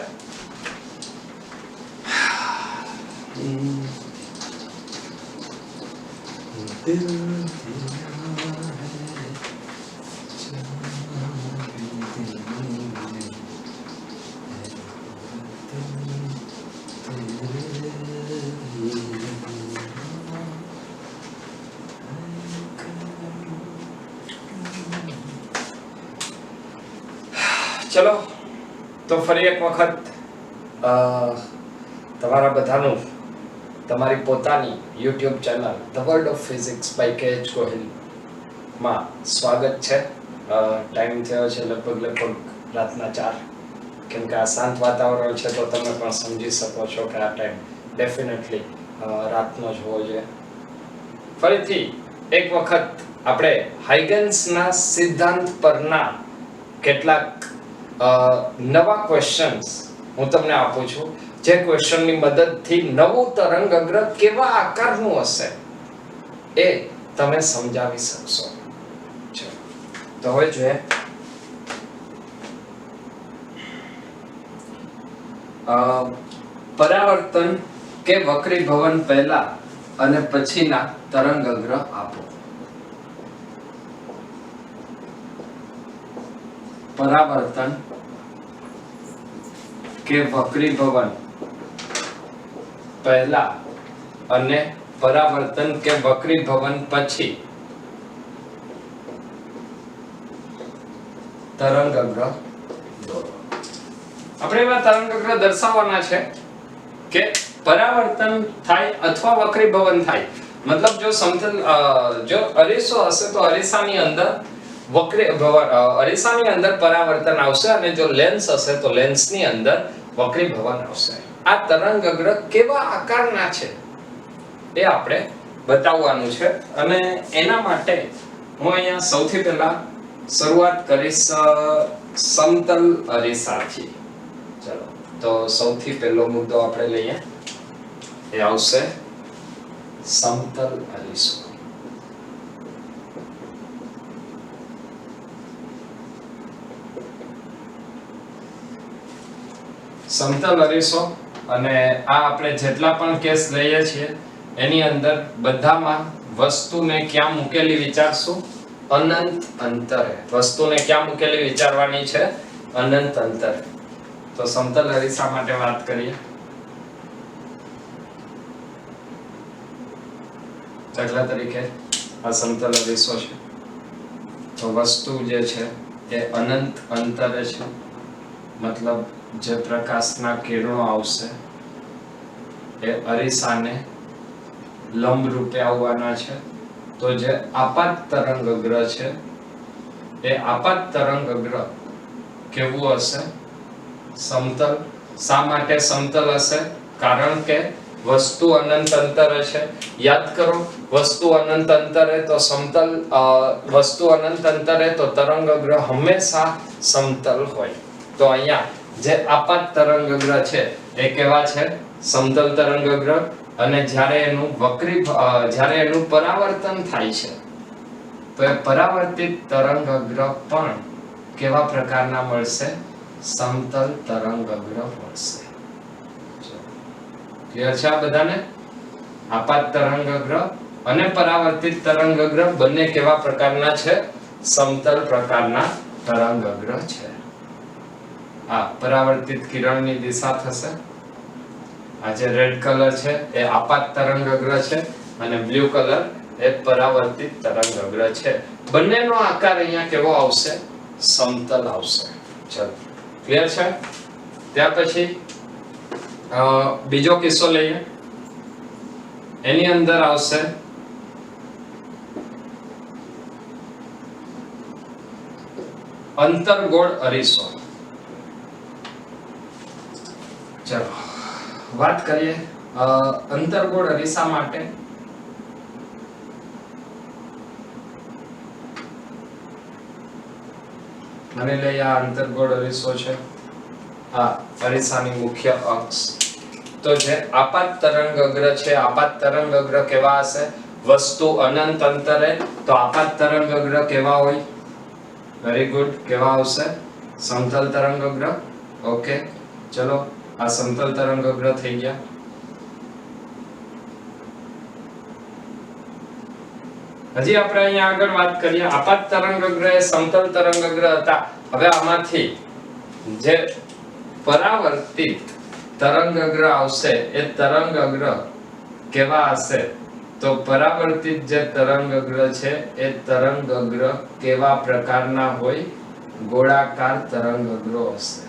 ચલો, તો ફરી એક વખત તમારા બધાનું તમારી પોતાની YouTube channel the world of physics by K H. Gohil માં સ્વાગત છે. ટાઈમ થયો છે લગભગ રાતના 4, કેમ કે આ શાંત વાતાવરણ છે તો તમે પણ સમજી શકો છો કે આ ટાઈમ ડેફિનેટલી રાતનો જ હોવો જોઈએ. ફરીથી એક વખત આપણે હાઇગન્સના સિદ્ધાંત પરના કેટલાક નવા ક્વેશ્ચન્સ હું તમને આપું છું, જે ક્વેશ્ચનની મદદથી નવું તરંગગ્રહ કેવા આકારનું હશે એ તમે સમજાવી શકશો. તો હવે જોઈએ, પરાવર્તન કે વક્રીભવન પહેલા અને પછીના તરંગગ્રહ આપો. પરાવર્તન કે વક્રીભવન પહેલા અને પરાવર્તન કે વક્રીભવન પછી તરંગગ્રહ દોરો. આપણે એવા તરંગગ્રહ દર્શાવવાના છે કે પરાવર્તન થાય અથવા વક્રીભવન થાય. મતલબ જો સમતલ જો અરીસો હશે તો અરીસાની અંદર અરીસાની અંદર પરાવર્તન આવશે, અને જો લેન્સ હશે તો લેન્સની અંદર વક્રીભવન આવશે. આ તરંગગ્રહ કેવા આકારના છે એ આપણે બતાવવાનું છે, અને એના માટે હું અહીંયા સૌથી પહેલા શરૂઆત કરીશ સમતલ અરીસાથી. ચલો, તો સૌથી પહેલો મુદ્દો આપણે લઈએ, એ આવશે સમતલ અરીસો. સમતલ અરીસો, અને આ આપણે જેટલા પણ કેસ લઈએ છીએ એની અંદર બધામાં વસ્તુને ક્યાં મૂકેલી વિચારશું? અનંત અંતરે. વસ્તુને ક્યાં મૂકેલી વિચારવાની છે? અનંત અંતરે. તો સમતલ અરીસા માટે વાત કરીએ. દાખલા તરીકે આ સમતલ અરીસો છે, તો વસ્તુ જે છે એ અનંત અંતરે છે, મતલબ જે પ્રકાશના કિરણો આવશે એ અરીસાને લંબ રૂપે આવવાના છે. તો જે આપાત તરંગગ્રહ છે એ આપાત તરંગગ્રહ કેવું હશે? સમતલ. શા માટે સમતલ હશે? કારણ કે વસ્તુ અનંત અંતરે છે. યાદ કરો, વસ્તુ અનંત અંતરે તો સમતલ, વસ્તુ અનંત અંતરે તો તરંગગ્રહ હંમેશા સમતલ હોય. તો અહીંયા જે આપાત તરંગગ્રહ છે એ કેવા છે? સમતલ તરંગગ્રહ. અને જ્યારે એનું પરાવર્તન થાય છે તો એ પરાવર્તિત તરંગગ્રહ પણ કેવા પ્રકારના મળશે? સમતલ તરંગગ્રહ મળશે. ક્લિયર છે આ બધાને? આપાત તરંગગ્રહ અને પરાવર્તિત તરંગગ્રહ બંને કેવા પ્રકારના છે? સમતલ પ્રકારના તરંગગ્રહ છે. આ પરાવર્તિત કિરણની દિશા થશે. આ જે રેડ કલર છે એ આપાત તરંગઅગ્ર છે અને બ્લુ કલર એ પરાવર્તિત તરંગઅગ્ર છે. બંનેનો આકાર અહીંયા કેવો આવશે? સમતલ આવશે. ચલો ક્લિયર છે. ત્યાર પછી બીજો કિસ્સો લઈએ. એની અંદર આવશે અંતર્ગોળ અરીસો. ચલો વાત કરીએ અંતર્ગોળ અરીસા માટે. મને લઈ આ અંતર્ગોળ અરીસો છે. આ અરીસાની મુખ્ય અક્ષ. તો જે આપાત તરંગઅગ્ર છે, આપાત તરંગઅગ્ર કેવા હશે? વસ્તુ અનંત અંતરે, તો આપાત તરંગઅગ્ર કેવા હોય? Very good. કેવા આવશે? સમતલ તરંગઅગ્ર. ઓકે ચલો આ સમતલ તરંગઅગ્ર થઈ ગયા. હજી આપણે અહીંયા આગળ વાત કરીએ. આપાત તરંગઅગ્ર એ સમતલ તરંગઅગ્ર હતા. હવે આમાંથી જે પરાવર્તિત તરંગઅગ્ર આવશે એ તરંગઅગ્ર કેવા હશે? તો પરાવર્તિત જે તરંગઅગ્ર છે એ તરંગઅગ્ર કેવા પ્રકારના હોય? ગોળાકાર તરંગઅગ્રો હશે.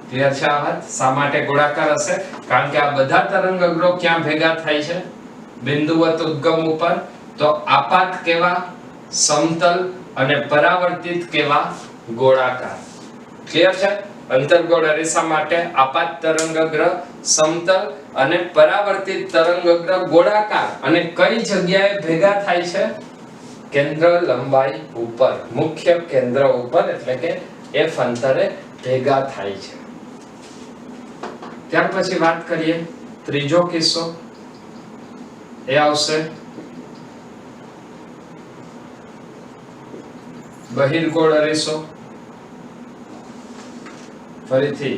ક્લિયર છે આ વાત? શા માટે ગોળાકાર હશે? કારણ કે આ બધા તરંગઅગ્રો ક્યાં ભેગા થાય છે? બિંદુવત ઉદ્ગમ ઉપર. તો આપાત કેવા? સમતલ. અને પરાવર્તિત કેવા? ગોળાકાર. ક્લિયર છે? અંતર્ગોળ અરીસા માટે આપાત તરંગઅગ્ર સમતલ અને પરાવર્તિત તરંગઅગ્ર ગોળાકાર. અને કઈ જગ્યાએ ભેગા થાય છે? કેન્દ્ર લંબાઈ ઉપર, મુખ્ય કેન્દ્ર ઉપર, એટલે કે f અંતરે ભેગા થાય છે. ત્યાર પછી વાત કરીએ ત્રીજો કિસ્સો. એ આવશે બહિર્ગોળ અરીસો. ફરીથી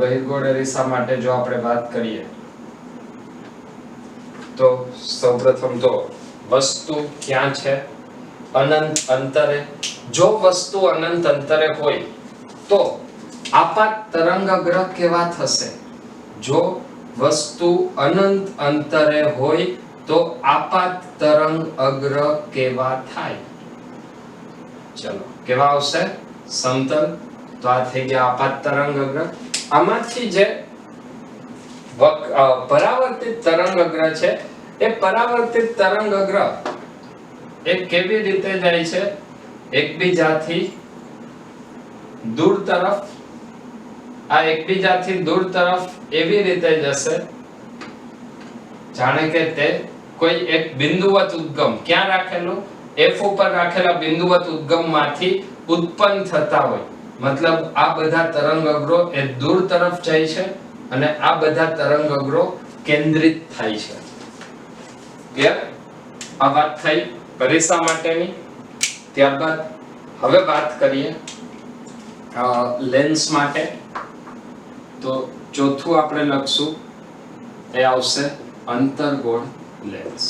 બહિર્ગોળ અરીસા માટે જો આપણે વાત કરીએ તો સૌપ્રથમ તો વસ્તુ ક્યાં છે? અનંત અંતરે. જો વસ્તુ અનંત અંતરે હોય તો આપાત તરંગઅગ્ર કેવા થશે? જો વસ્તુ અનંત અંતરે હોય તો આપાત તરંગઅગ્ર કેવા થાય? ચલો કેવા આવશે? સમતલ. તો આ થઈ ગયા આપાત તરંગઅગ્ર. આમાંથી જે પરાવર્તિત તરંગઅગ્ર છે એ પરાવર્તિત તરંગઅગ્ર એ કેવી રીતે જાય છે? એકબીજાથી દૂર તરફ. આ એકબીજાથી દૂર તરફ એવી રીતે જશે જાણે કે તે કોઈ એક બિંદુવત ઉદ્ગમ ક્યાં રાખેલું? f ઉપર રાખેલા બિંદુવત ઉદ્ગમમાંથી ઉત્પન્ન થતા હોય. મતલબ આ બધા તરંગઅગ્રો એ દૂર તરફ જાય છે અને આ બધા તરંગઅગ્રો કેન્દ્રિત થાય છે. ક્લિયર? આ વાત થઈ અરીસા માટેની. ત્યારબાદ હવે વાત કરીએ લેન્સ માટે. તો ચોથું આપણે લખશું એ આવશે અંતર્ગોળ લેન્સ.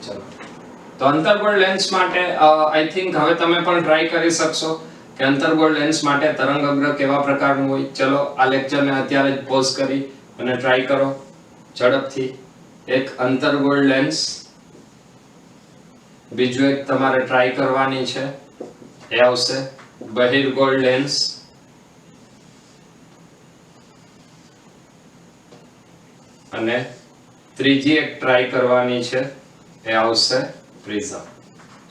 ચલો તો અંતર્ગોળ લેન્સ માટે આઈ થિંક હવે તમે પણ ટ્રાય કરી શકશો કે અંતર્ગોળ લેન્સ માટે તરંગઅગ્ર કેવા પ્રકારનું હોય. ચલો આ લેક્ચરને અત્યારે જ પોઝ કરી અને ટ્રાય કરો ઝડપથી. એક અંતર્ગોળ લેન્સ. બીજું એક તમારે ટ્રાય કરવાની છે એ આવશે બહિર્ગોળ લેન્સ. અને ત્રીજી એક ટ્રાય કરવાની છે એ આવશે પ્રિઝમ.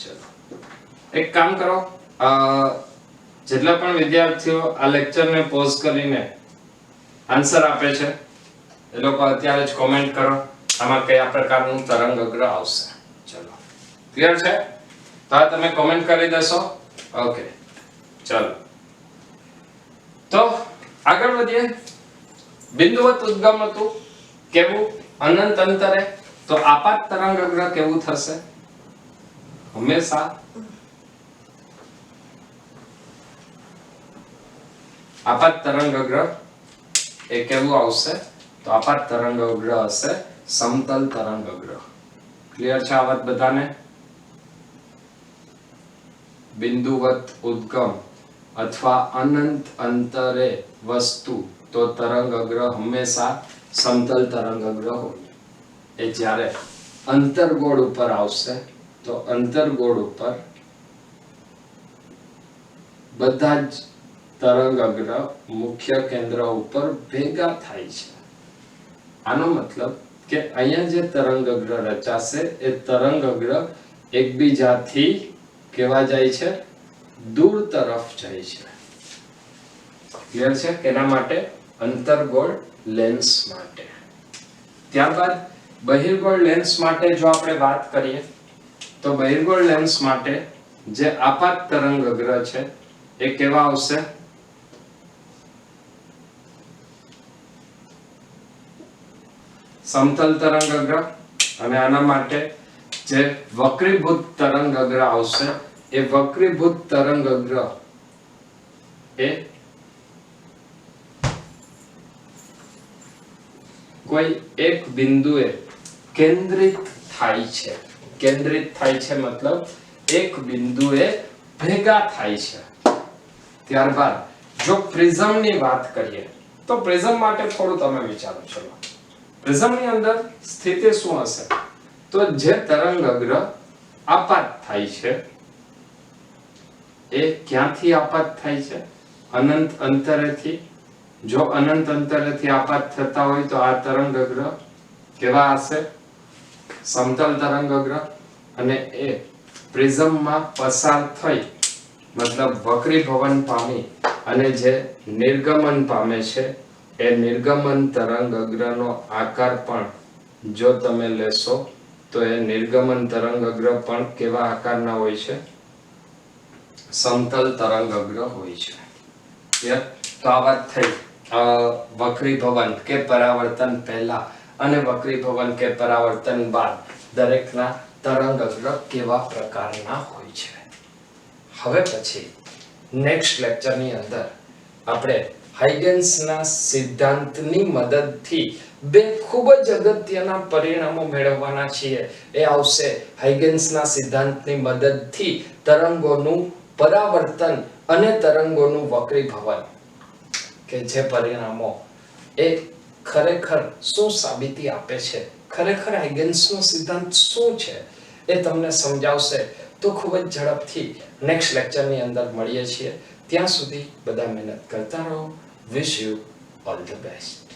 ચલો એક કામ કરો, જેટલા પણ વિદ્યાર્થીઓ આ લેક્ચરને પોઝ કરીને આન્સર આપે છે એ લોકો અત્યારે જ કોમેન્ટ કરો આમાં કયા પ્રકારનું તરંગઅગ્ર આવશે. ચલો ક્લિયર છે? તો આ તમે કોમેન્ટ કરી દેશો. ઓકે ચલો તો આગળ વધીએ. બિંદુવત ઉદ્ગમ હતું કેવું? અનંત અંતરે. તો આપાત તરંગઅગ્ર કેવું થશે? હંમેશા આપાત તરંગઅગ્ર એ કેવું આવશે? તો આપાત તરંગઅગ્ર હશે સમતલ તરંગઅગ્ર. ક્લિયર છે આ વાત બધાને? બિંદુવત ઉદ્ગમ અથવા અનંત અંતરે વસ્તુ તો તરંગ અગ્ર હંમેશા સમતલ તરંગ અગ્ર હોય. એ જ્યારે અંતર્ગોળ ઉપર આવશે તો અંતર્ગોળ ઉપર બધા જ તરંગ અગ્ર મુખ્ય કેન્દ્ર ઉપર ભેગા થાય છે. આનો મતલબ કે અહીંયા જે તરંગ અગ્ર રચાશે એ તરંગ અગ્ર એકબીજાથી કેવા જાય છે? દૂર તરફ જાય છે. ક્લિયર છે? કેના માટે? અંતર્ગોળ લેન્સ માટે. ત્યારબાદ બહિર્ગોળ લેન્સ માટે જો આપણે વાત કરીએ તો બહિર્ગોળ લેન્સ માટે જે આપાત તરંગ અગ્ર છે એ કેવા આવશે? સમતલ તરંગ અગ્ર. અને આના માટે જે વક્રીભૂત તરંગ અગ્ર આવશે એ વક્રીભૂત તરંગ અગ્ર એ કોઈ એક બિંદુએ કેન્દ્રિત થાય છે. કેન્દ્રિત થાય છે મતલબ એક બિંદુએ ભેગા થાય છે. ત્યારબાદ જો પ્રિઝમની વાત કરીએ તો પ્રિઝમ માટે થોડું તમે વિચારો. ચલો, પ્રિઝમની અંદર સ્થિતિ શું હશે? તો જે તરંગ અગ્ર આપાત થાય છે એ ક્યાંથી આપાત થાય છે? અનંત અંતરેથી. જો અનંત અંતરેથી આપાત થતા હોય તો આ તરંગ અગ્ર કેવા હશે? સમતલ તરંગ અગ્ર. અને એ પ્રિઝમમાં પસાર થઈ મતલબ વક્રીભવન પામી અને જે નિર્ગમન પામે છે એ નિર્ગમન તરંગ અગ્રનો આકાર પણ જો તમે લેશો તો એ નિર્ગમન તરંગ અગ્ર પણ કેવા આકારના હોય છે? સમતલ તરંગ અગ્ર હોય છે. તો આ વાત થઈ વક્રીભવન કે પરાવર્તન પહેલા અને વક્રીભવન કે પરાવર્તન બાદ દરેકના તરંગ અગ્ર કેવા પ્રકારના હોય છે. હવે પછી નેક્સ્ટ લેક્ચરની અંદર આપણે હાઇગન્સના સિદ્ધાંતની મદદથી બે ખૂબ જ અગત્યના પરિણામો મેળવવાના છીએ. એ આવશે હાઇગન્સના સિદ્ધાંતની મદદથી તરંગોનું પરાવર્તન અને તરંગોનું વક્રીભવન, કે જે પરિણામો એ ખરેખર શું સાબિતી આપે છે, ખરેખર હાઇગન્સનો સિદ્ધાંત શું છે એ તમને સમજાવશે. તો ખૂબ જ ઝડપથી નેક્સ્ટ લેક્ચરની અંદર મળીએ છીએ. ત્યાં સુધી બધા મહેનત કરતા રહો. Wish you all the best.